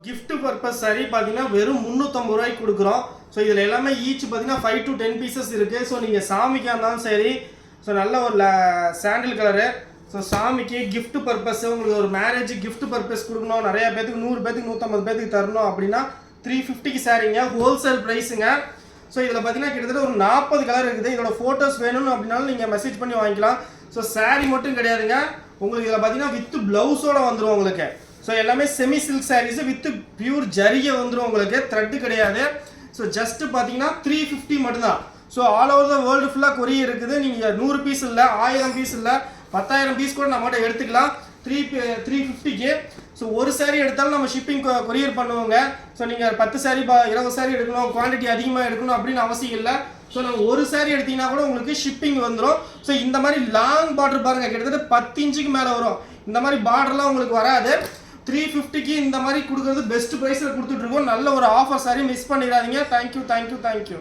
gift purpose saree பாத்தீங்கன்னா வெறும் 350 ரூபாய்க்கு கொடுக்குறோம். ஸோ இதில் எல்லாமே ஈச் பார்த்தீங்கன்னா 5 to 10 பீசஸ் இருக்குது. ஸோ நீங்கள் சாமிக்கு இருந்தாலும் சரி, ஸோ நல்ல ஒரு சாண்டில் கலரு, ஸோ சாமிக்கு கிஃப்ட் பர்பஸ், உங்களுக்கு ஒரு மேரேஜ் கிஃப்ட் பர்பஸ் கொடுக்கணும், நிறையா பேத்துக்கு 100 பேத்துக்கு 150 பேத்துக்கு தரணும் அப்படின்னா 350க்கு சாரீங்க, ஹோல்சேல் ப்ரைஸுங்க. ஸோ இதில் பார்த்தீங்கன்னா கிட்டத்தட்ட ஒரு 40 கலர் இருக்குது. இதோட ஃபோட்டோஸ் வேணும்னு அப்படின்னாலும் நீங்கள் மெசேஜ் பண்ணி வாங்கிக்கலாம். ஸோ சாரீ மட்டும் கிடையாதுங்க, உங்களுக்கு இதில் பார்த்தீங்கன்னா வித் ப்ளவுஸோட வந்துடும் உங்களுக்கு. ஸோ எல்லாமே semi silk sarees with pure ஜரிகை வந்துடும் உங்களுக்கு, த்ரெட்டு கிடையாது. ஸோ ஜஸ்ட்டு பார்த்தீங்கன்னா 350 மட்டும்தான். So all over the world ஃபுல்லாக கொரியர் இருக்குது. நீங்கள் 100 பீஸ் இல்லை, 1000 பீஸ் இல்லை, 10,000 பீஸ் கூட நம்மகிட்ட எடுத்துக்கலாம் 350க்கு. ஸோ ஒரு சாரீ எடுத்தாலும் நம்ம ஷிப்பிங் கொரியர் பண்ணுவோங்க. ஸோ நீங்கள் 10 சாரீ 20 சாரீ எடுக்கணும், குவான்டிட்டி அதிகமாக எடுக்கணும் அப்படின்னு அவசியம் இல்லை. ஸோ நம்ம ஒரு சாரீ எடுத்தீங்கன்னா கூட உங்களுக்கு ஷிப்பிங் வந்துடும். ஸோ இந்த மாதிரி லாங் பார்டர் பாருங்கள், கிட்டத்தட்ட 10 இன்ச்சுக்கு மேலே வரும். இந்த மாதிரி பார்டர்லாம் உங்களுக்கு வராது. 350க்கு இந்த மாதிரி கொடுக்குறது பெஸ்ட் ப்ரைஸில் கொடுத்துட்ருக்கோம். நல்ல ஒரு ஆஃபர் சாரி, மிஸ் பண்ணிடாதீங்க. தேங்க்யூ.